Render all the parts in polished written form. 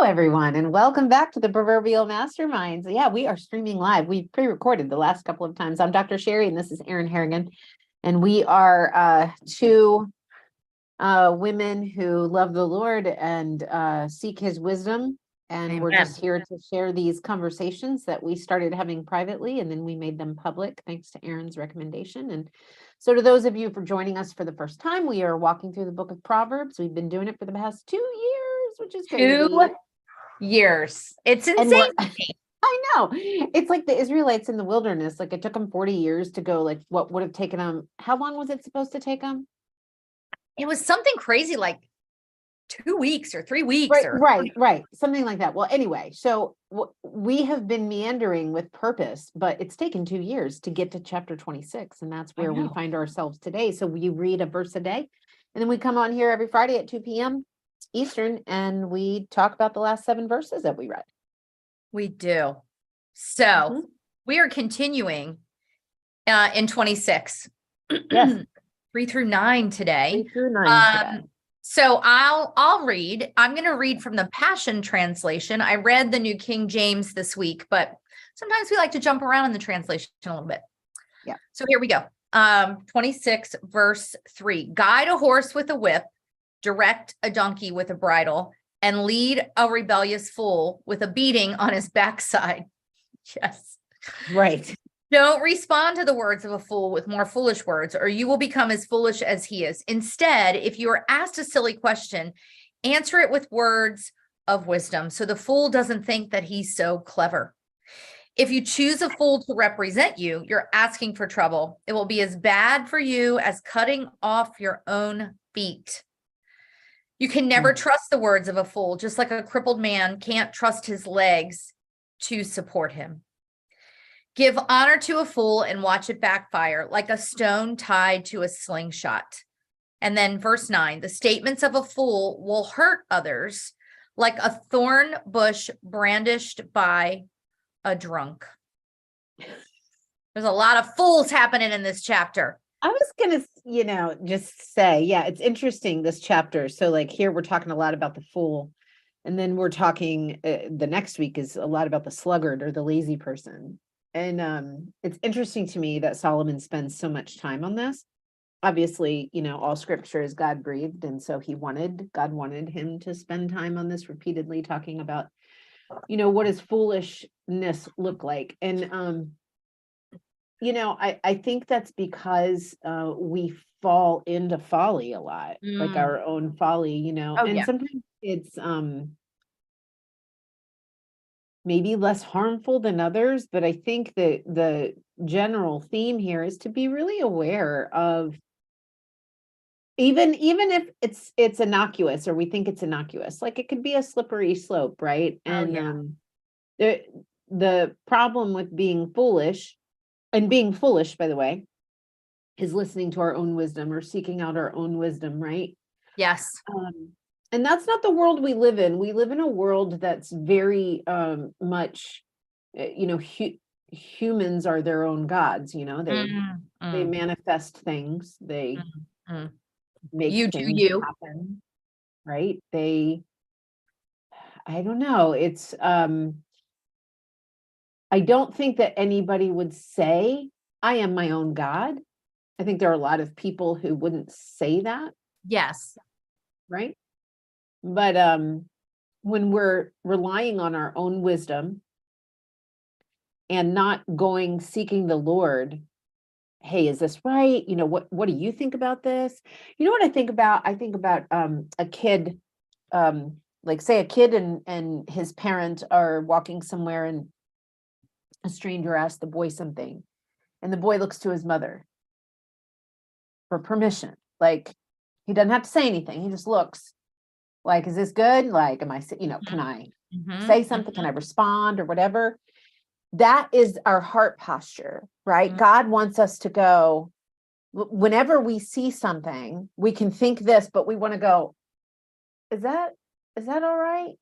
everyone, and welcome back to the Proverbial Masterminds. Yeah, we are streaming live. We pre-recorded the last couple of times. I'm Dr. Sherry, and this is Erin Harrigan, and we are two women who love the Lord and seek His wisdom. And we're just here to share these conversations that we started having privately, and then we made them public thanks to Erin's recommendation. And so to those of you for joining us for the first time, we are walking through the book of Proverbs. We've been doing it for the past 2 years, which is crazy. 2 years. It's insane. I know. It's like the Israelites in the wilderness. Like it took them 40 years to go, like what would have taken them. How long was it supposed to take them? It was something crazy, like 2 weeks or 3 weeks. Right. Something like that. Well, anyway, so we have been meandering with purpose, but it's taken 2 years to get to chapter 26. And that's where we find ourselves today. So we read a verse a day, and then we come on here every Friday at 2 p.m. Eastern, and we talk about the last 7 verses that we read. We do. So we are continuing in 26. Yes. 3 through 9 today. 3 through 9 today. So I'll read. I'm going to read from the Passion Translation. I read the New King James this week, but sometimes we like to jump around in the translation a little bit. Yeah. So here we go. 26 verse 3. Guide a horse with a whip, direct a donkey with a bridle, and lead a rebellious fool with a beating on his backside. Yes. Right. Don't respond to the words of a fool with more foolish words, or you will become as foolish as he is. Instead, if you are asked a silly question, answer it with words of wisdom, so the fool doesn't think that he's so clever. If you choose a fool to represent you, you're asking for trouble. It will be as bad for you as cutting off your own feet. You can never trust the words of a fool, just like a crippled man can't trust his legs to support him. Give honor to a fool and watch it backfire, like a stone tied to a slingshot. And then verse 9, the statements of a fool will hurt others like a thorn bush brandished by a drunk. There's a lot of fools happening in this chapter. I was going to, just say, yeah, it's interesting, this chapter. So like here, we're talking a lot about the fool. And then we're talking, the next week is a lot about the sluggard or the lazy person. And it's interesting to me that Solomon spends so much time on this. Obviously, all scripture is God breathed. And so God wanted him to spend time on this repeatedly, talking about, what does foolishness look like? And, I think that's because we fall into folly a lot, like our own folly, sometimes it's maybe less harmful than others, but I think that the general theme here is to be really aware of, even if it's innocuous, or we think it's innocuous, like it could be a slippery slope, right? And the problem with being foolish, and being foolish, by the way, is listening to our own wisdom or seeking out our own wisdom, right? Yes. And that's not the world we live in. We live in a world that's very much, humans are their own gods, they manifest things, they make things happen, right? I don't know. It's, I don't think that anybody would say, I am my own God. I think there are a lot of people who wouldn't say that. Yes. Right. But when we're relying on our own wisdom and not seeking the Lord, hey, is this right? What do you think about this? You know what I think about? I think about a kid, like say a kid and his parent are walking somewhere, and a stranger asks the boy something, and the boy looks to his mother for permission. Like he doesn't have to say anything. He just looks like, is this good? Like, am I, can I say something? Can I respond or whatever? That is our heart posture, right? God wants us to go, whenever we see something, we can think this, but we want to go, is that all right?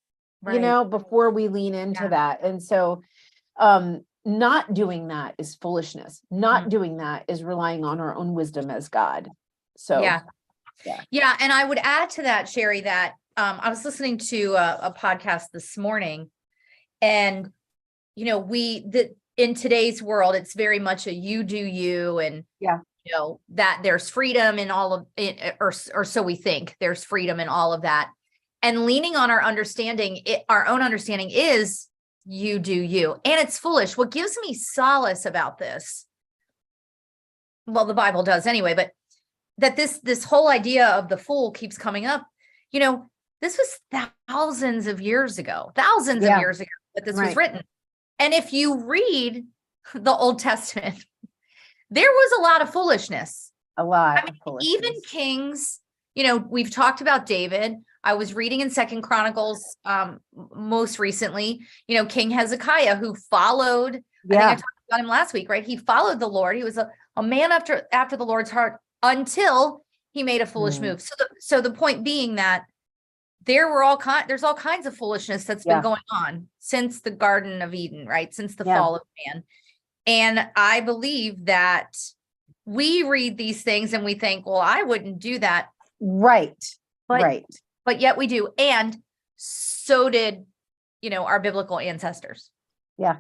Before we lean into that. And so, not doing that is foolishness. Not doing that is relying on our own wisdom as God. So, yeah. And I would add to that, Sherry, that I was listening to a podcast this morning, and in today's world, it's very much a you do you, and Yeah. that there's freedom in all of it, or so we think there's freedom in all of that. And leaning on our own understanding is you do you. And it's foolish. What gives me solace about this, well, the Bible does anyway, but that this whole idea of the fool keeps coming up. This was thousands of years ago that this was written. And if you read the Old Testament, there was a lot of foolishness. Even kings, we've talked about David. I was reading in Second Chronicles most recently, King Hezekiah, who followed, I think I talked about him last week, right? He followed the Lord. He was a man after the Lord's heart until he made a foolish move. So the point being that there's all kinds of foolishness that's been going on since the Garden of Eden, right? Since the fall of man. And I believe that we read these things and we think, well, I wouldn't do that. Right. But yet we do. And so did, our biblical ancestors. Yeah.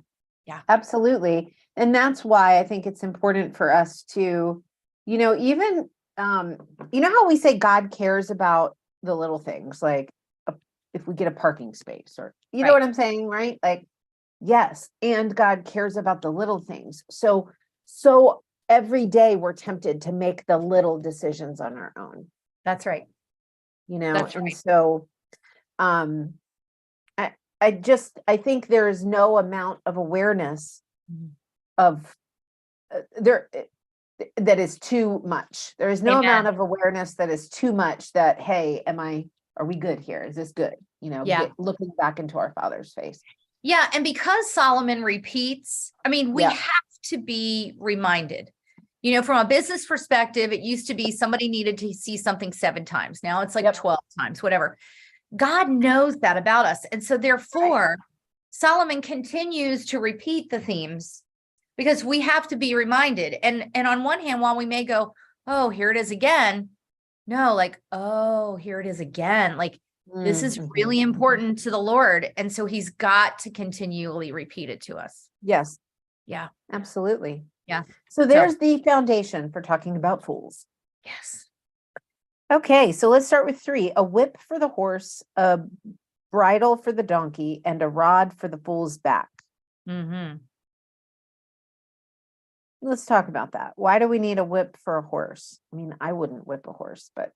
Yeah. Absolutely. And that's why I think it's important for us to, even, how we say God cares about the little things, like if we get a parking space or, you know what I'm saying, right? Like, yes. And God cares about the little things. So every day we're tempted to make the little decisions on our own. That's right. And so, I think there is no amount of awareness of that is too much. There is no amount of awareness that is too much that, hey, are we good here? Is this good? Looking back into our Father's face. Yeah. And because Solomon repeats, we have to be reminded, from a business perspective, it used to be somebody needed to see something 7 times. Now it's like 12 times, whatever. God knows that about us. And so therefore, Solomon continues to repeat the themes because we have to be reminded. And on one hand, while we may go, oh, here it is again. No, like, oh, here it is again. Like, this is really important to the Lord. And so he's got to continually repeat it to us. Yes. Yeah. Absolutely. Yeah. So there's the foundation for talking about fools. Yes. Okay. So let's start with 3: a whip for the horse, a bridle for the donkey, and a rod for the fool's back. Let's talk about that. Why do we need a whip for a horse? I wouldn't whip a horse, but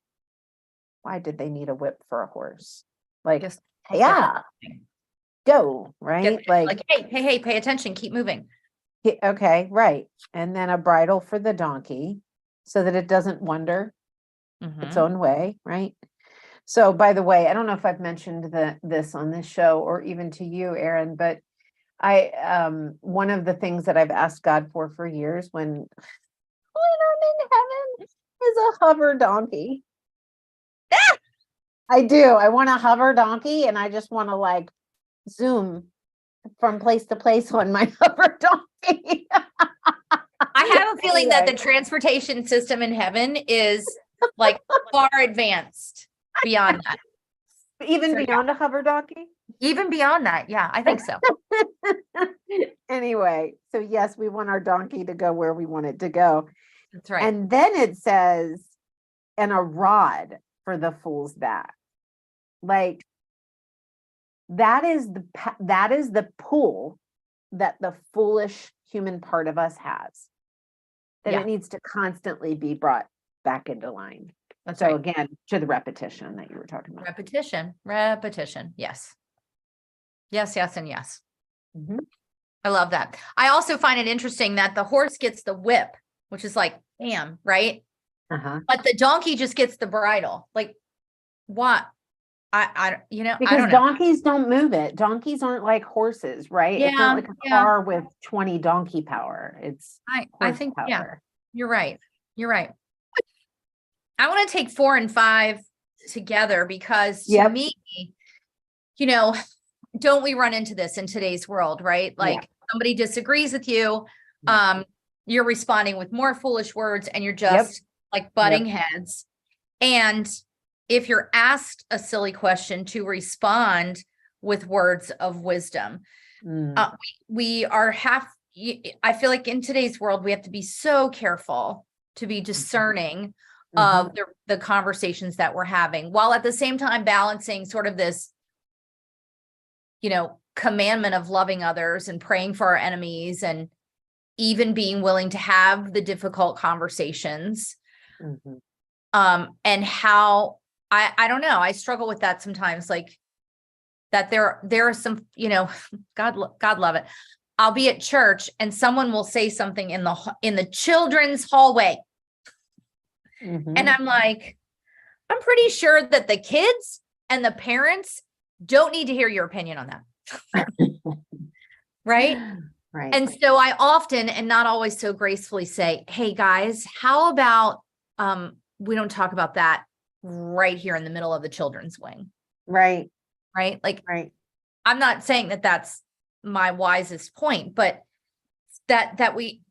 why did they need a whip for a horse? Like, Just go, right? Like, hey, pay attention, keep moving. Okay, right. And then a bridle for the donkey so that it doesn't wander its own way, right? So, by the way, I don't know if I've mentioned this on this show or even to you, Erin, but one of the things that I've asked God for years when I'm in heaven is a hover donkey. I do. I want a hover donkey, and I just want to zoom from place to place on my hover donkey. I have a feeling that the transportation system in heaven is far advanced beyond that. Even beyond a hover donkey? Even beyond that. Yeah, I think so. Anyway, so yes, we want our donkey to go where we want it to go. That's right. And then it says, and a rod for the fool's back. That is the pull that the foolish human part of us has, that it needs to constantly be brought back into line. That's so right. Again, to the repetition that you were talking about. Repetition. Yes. Yes, and yes. I love that. I also find it interesting that the horse gets the whip, which is bam, right? But the donkey just gets the bridle. What? Because donkeys don't move it. Donkeys aren't like horses, right? It's not like a car with 20 donkey power. It's I think power. You're right. I want to take 4 and 5 together because to me, don't we run into this in today's world, right? Somebody disagrees with you, you're responding with more foolish words, and you're just butting heads. And if you're asked a silly question, to respond with words of wisdom. Mm, We are I feel like in today's world, we have to be so careful to be discerning of the conversations that we're having, while at the same time balancing sort of this, commandment of loving others and praying for our enemies, and even being willing to have the difficult conversations. mhm. And how I don't know, I struggle with that sometimes, like that there are some, God love it. I'll be at church and someone will say something in the children's hallway. And I'm like, I'm pretty sure that the kids and the parents don't need to hear your opinion on that. Right. Right. And so I often, and not always so gracefully, say, hey guys, how about we don't talk about that right here in the middle of the children's wing. Right. Right. Like, Right. I'm not saying that that's my wisest point, but that we,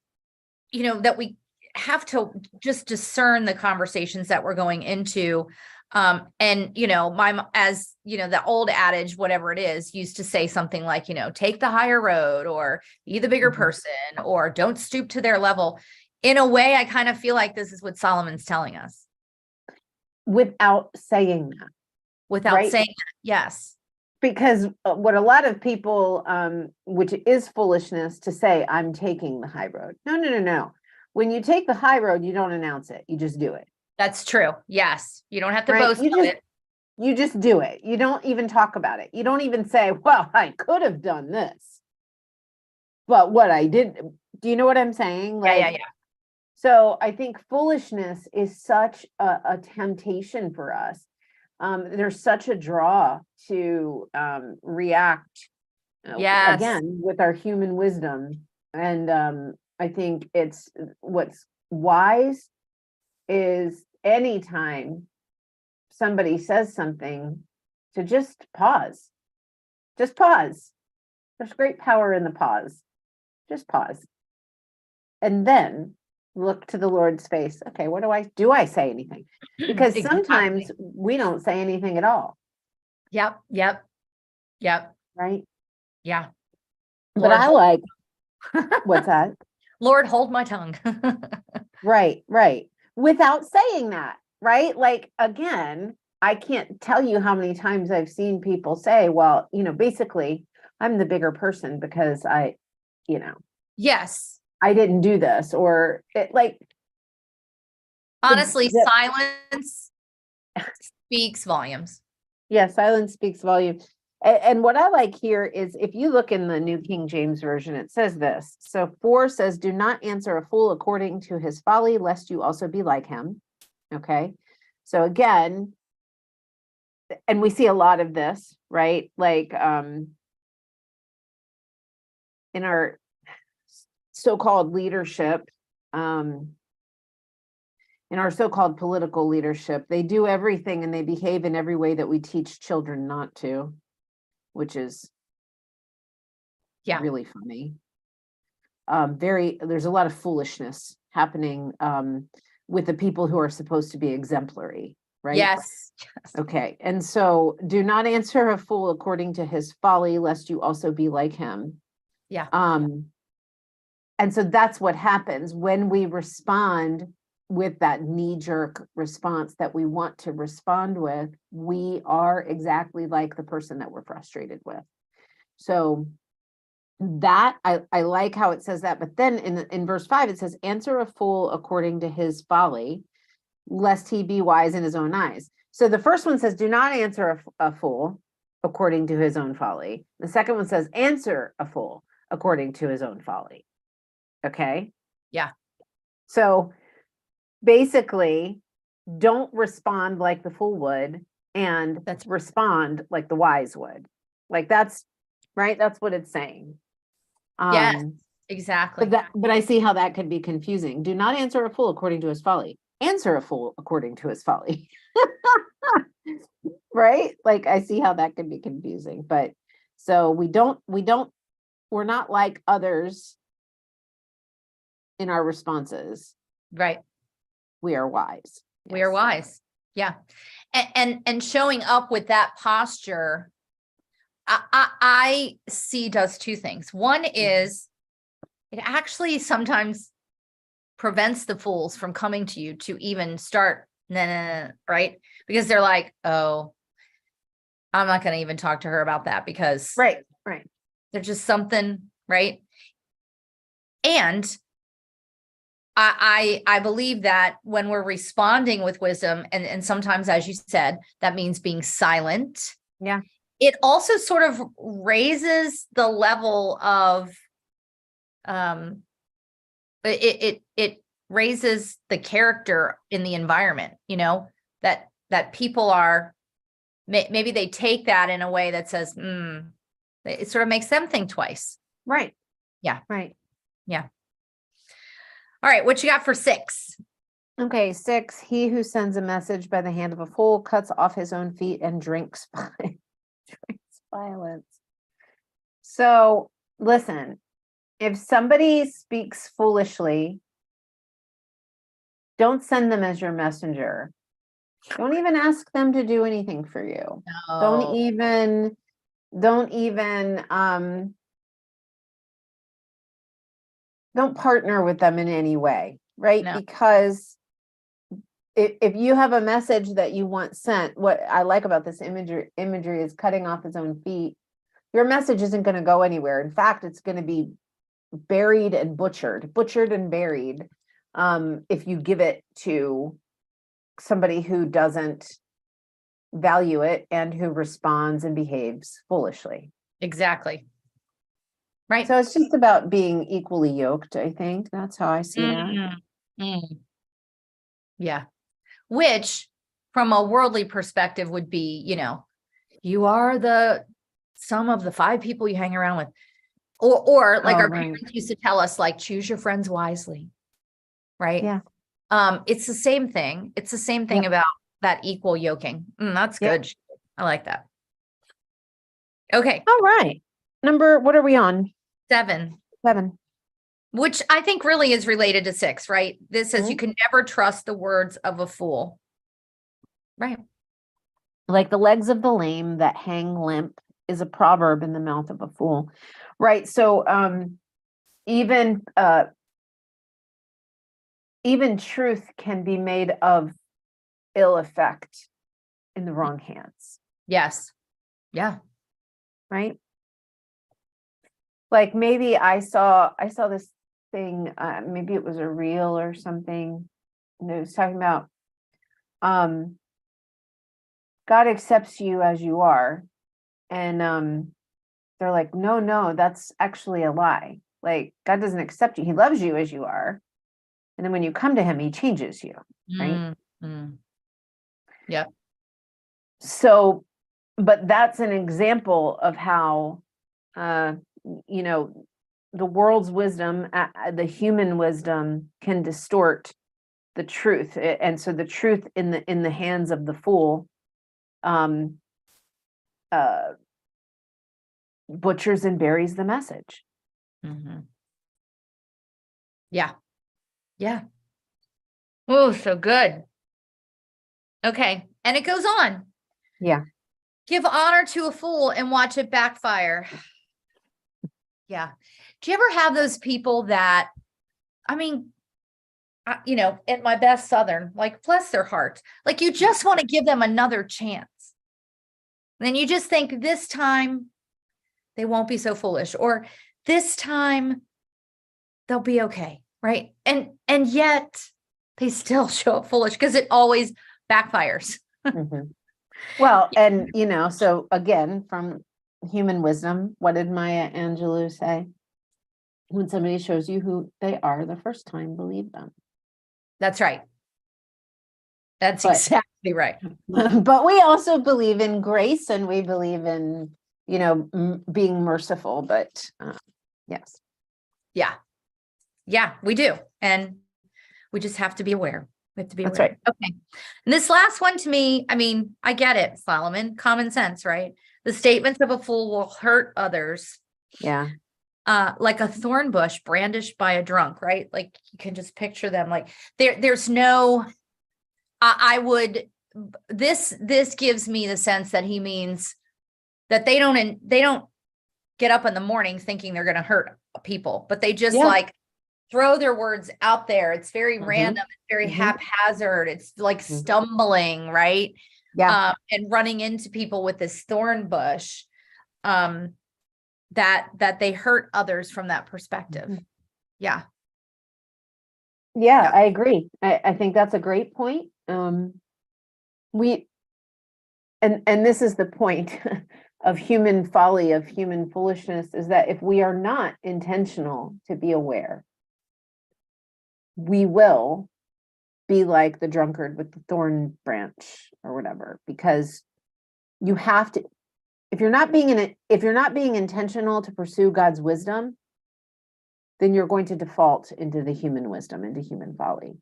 that we have to just discern the conversations that we're going into. And as the old adage, whatever it is, used to say something like, take the higher road, or be the bigger person, or don't stoop to their level. In a way, I kind of feel like this is what Solomon's telling us. Without saying that. Without Right. saying that, yes. Because what a lot of people, which is foolishness to say, I'm taking the high road. No. When you take the high road, you don't announce it. You just do it. That's true. Yes. You don't have to Right? boast of it. You just do it. You don't even talk about it. You don't even say, well, I could have done this. But what I did, do you know what I'm saying? Yeah. So I think foolishness is such a temptation for us. There's such a draw to react Yes. again with our human wisdom. And I think it's what's wise is anytime somebody says something, to just pause. Just pause. There's great power in the pause. Just pause. And then look to the Lord's face. Okay, what do I say anything? Because Exactly. sometimes we don't say anything at all. Yep. Right? Yeah. But I like what's that? Lord, hold my tongue. Right. Without saying that, right? Like, again, I can't tell you how many times I've seen people say, well, basically, I'm the bigger person because Yes. I didn't do this, or it, like. Honestly, silence speaks volumes. Yeah, silence speaks volumes. And what I like here is, if you look in the New King James Version, it says this. So 4 says, do not answer a fool according to his folly, lest you also be like him. Okay. So again, and we see a lot of this, right? Like in our so-called leadership, in our so-called political leadership, they do everything and they behave in every way that we teach children not to, which is really funny. There's a lot of foolishness happening with the people who are supposed to be exemplary, right? Yes. Okay. And so do not answer a fool according to his folly, lest you also be like him. Yeah. And so that's what happens when we respond with that knee-jerk response that we want to respond with. We are exactly like the person that we're frustrated with. So that I like how it says that, but then in verse 5 it says, answer a fool according to his folly, lest he be wise in his own eyes. So the first one says, do not answer a fool according to his own folly. The second one says, answer a fool according to his own folly. Okay. Yeah. So basically, don't respond like the fool would, and respond like the wise would. Like, that's right. That's what it's saying. Yes, exactly. But I see how that could be confusing. Do not answer a fool according to his folly. Answer a fool according to his folly. Right? Like, I see how that could be confusing. But so we're not like others in our responses. Right. We are wise. We are wise. Yeah. And showing up with that posture, I see does two things. One is it actually sometimes prevents the fools from coming to you to even start, right? Because they're like, oh, I'm not going to even talk to her about that because Right. there's just something, right? And I believe that when we're responding with wisdom, and sometimes, as you said, that means being silent. Yeah. It also sort of raises the level of, it raises the character in the environment, that people are, maybe they take that in a way that says, it sort of makes them think twice. Right. Yeah. Right. Yeah. All right. What you got for 6? Okay. 6, he who sends a message by the hand of a fool cuts off his own feet and drinks violence. So listen, if somebody speaks foolishly, don't send them as your messenger. Don't even ask them to do anything for you. Don't even don't partner with them in any way, right? No. Because if you have a message that you want sent, what I like about this imagery is cutting off his own feet. Your message isn't going to go anywhere. In fact, it's going to be buried and butchered and buried, if you give it to somebody who doesn't value it and who responds and behaves foolishly. Exactly. Right. So it's just about being equally yoked. I think that's how I see that. Yeah. Which from a worldly perspective would be, you are the sum of the 5 people you hang around with. Or like our parents used to tell us, like, choose your friends wisely. Right. Yeah. It's the same thing. It's the same thing about that equal yoking. That's good. I like that. Okay. All right. What are we on? 7. 7. Which I think really is related to 6, right? This says you can never trust the words of a fool. Right. Like the legs of the lame that hang limp is a proverb in the mouth of a fool. Right. So even truth can be made of ill effect in the wrong hands. Yes. Yeah. Right. Like maybe I saw this thing, maybe it was a reel or something, and it was talking about God accepts you as you are, and they're like, no, that's actually a lie. Like God doesn't accept you, he loves you as you are, and then when you come to him, he changes you, right? Yeah. So, but that's an example of how the world's wisdom, the human wisdom can distort the truth. And so the truth in the hands of the fool butchers and buries the message. Yeah. Yeah. Oh, so good. Okay. And it goes on. Yeah. Give honor to a fool and watch it backfire. Yeah. Do you ever have those people that, in my best Southern, like, bless their heart, like you just want to give them another chance. And then you just think this time they won't be so foolish, or this time they'll be okay. Right. And yet they still show up foolish because it always backfires. Well, and so again, from human wisdom, what did Maya Angelou say? When somebody shows you who they are the first time, believe them. That's right. That's exactly right. But we also believe in grace, and we believe in, being merciful, but yes. Yeah, we do. And we just have to be aware. We have to be aware. That's right. Okay. And this last one to me, I get it, Solomon, common sense, right? The statements of a fool will hurt others. Yeah. Like a thorn bush brandished by a drunk, right? Like you can just picture them like there's no, I would this gives me the sense that he means that they don't get up in the morning thinking they're going to hurt people, but they just Yeah. like throw their words out there. It's very Mhm. random. It's very Mhm. haphazard. It's like Mhm. stumbling, right? Yeah. And running into people with this thorn bush, that they hurt others from that perspective. Mhm. Yeah. Yeah, Yeah. I agree. I think that's a great point. We, and this is the point of human folly, of human foolishness, is that if we are not intentional to be aware, we will be like the drunkard with the thorn branch or whatever, because you have to, if you're not being intentional to pursue God's wisdom, then you're going to default into the human wisdom, into human folly,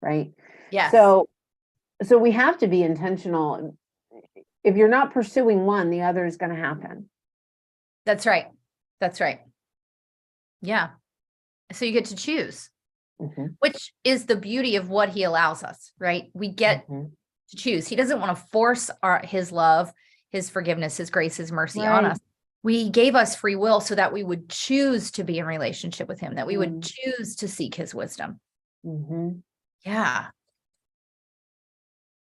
right? Yes. So we have to be intentional. If you're not pursuing one, the other is going to happen. That's right. That's right. Yeah. So you get to choose, Mhm. which is the beauty of what he allows us, right? We get Mhm. to choose. He doesn't want to force his love, his forgiveness, his grace, his mercy on Right. us. We gave us free will so that we would choose to be in relationship with him, that we would Mhm. choose to seek his wisdom. Mhm. Yeah.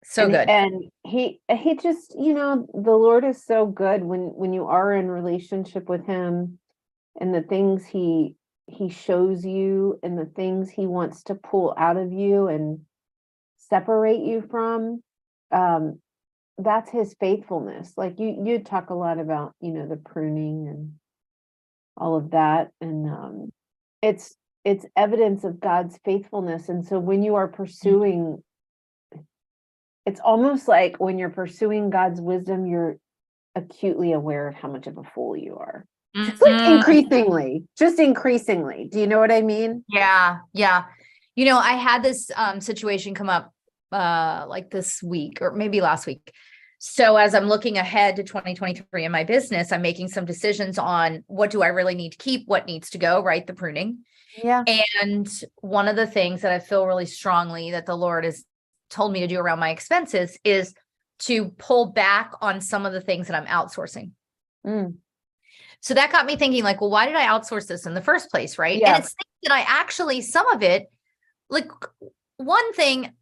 So good. And he just, the Lord is so good when you are in relationship with him, and the things he shows you and the things he wants to pull out of you and separate you from, that's his faithfulness. Like you talk a lot about, the pruning and all of that, and it's evidence of God's faithfulness. And so when you are pursuing, it's almost like when you're pursuing God's wisdom, you're acutely aware of how much of a fool you are. Just like increasingly. Do you know what I mean? Yeah. Yeah. I had this situation come up like this week or maybe last week. So as I'm looking ahead to 2023 in my business, I'm making some decisions on what do I really need to keep, what needs to go, right? The pruning. Yeah. And one of the things that I feel really strongly that the Lord has told me to do around my expenses is to pull back on some of the things that I'm outsourcing. Mm. So that got me thinking, like, well, why did I outsource this in the first place? Right. Yeah. And it's things that I actually, some of it, like one thing,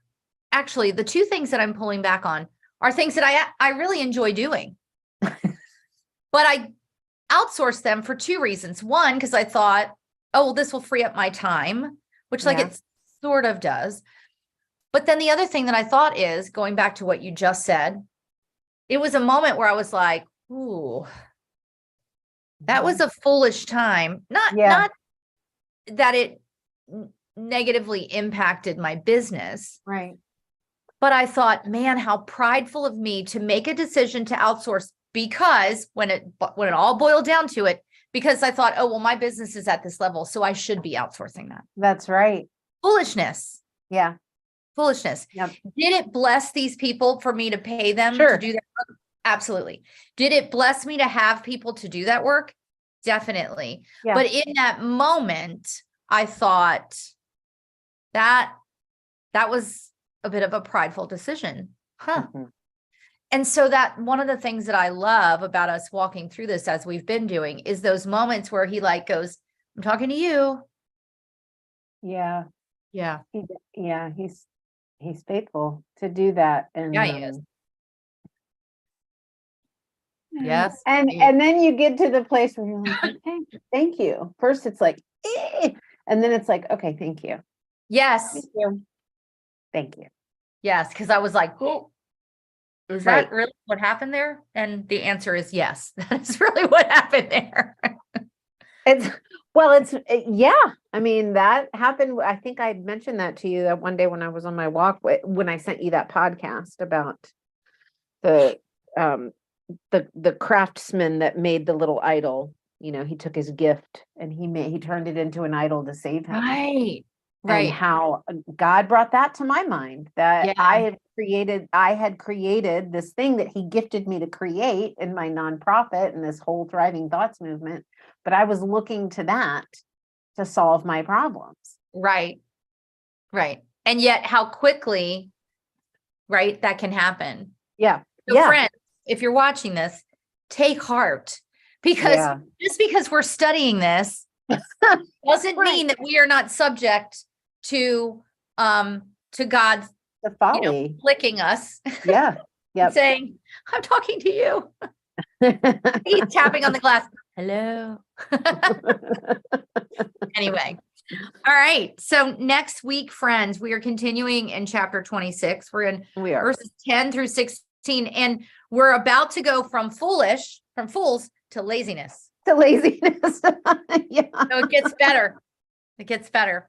actually, the two things that I'm pulling back on are things that I really enjoy doing. But I outsourced them for two reasons. One, because I thought, oh, well, this will free up my time, which like Yeah. it sort of does. But then the other thing that I thought is, going back to what you just said, it was a moment where I was like, ooh, that was a foolish time. Not that it negatively impacted my business. Right. But I thought, man, how prideful of me to make a decision to outsource, because when it all boiled down to it, because I thought, oh, well, my business is at this level, so I should be outsourcing that. That's right. Foolishness. Yeah. Foolishness. Yep. Did it bless these people for me to pay them Sure. to do that work? Absolutely. Did it bless me to have people to do that work? Definitely. Yeah. But in that moment, I thought that was a bit of a prideful decision. Mhm. And so that one of the things that I love about us walking through this as we've been doing is those moments where he like goes, I'm talking to you. Yeah. Yeah. He's faithful to do that. And Yeah, he is. Yes. and then you get to the place where you're like, okay, thank you. First it's like, and then it's like, okay, thank you. Yes. Thank you. Thank you. Yes. Because I was like, oh, is Right. that really what happened there? And the answer is yes. That is really what happened there. Yeah. I mean, that happened. I think I mentioned that to you that one day when I was on my walk, when I sent you that podcast about the craftsman that made the little idol. He took his gift and he turned it into an idol to save him. Right. And Right. how God brought that to my mind, that Yeah. I had created this thing that he gifted me to create in my nonprofit and this whole Thriving Thoughts movement. But I was looking to that to solve my problems. Right. Right. And yet how quickly right? That can happen. Yeah. So Yeah. friends, if you're watching this, take heart, because Yeah. just because we're studying this doesn't Right. mean that we are not subject to God, The folly. flicking us, Yeah. Yep. saying, I'm talking to you. He's tapping on the glass. Hello. Anyway. All right. So next week, friends, we are continuing in chapter 26. We're in We are. verses 10 through 16, and we're about to go from fools to laziness. The laziness. Yeah. So it gets better. It gets better.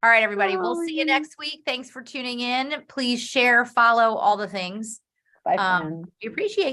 All right, everybody. We'll Oh, see you yeah. next week. Thanks for tuning in. Please share, follow, all the things. Bye, friends. We appreciate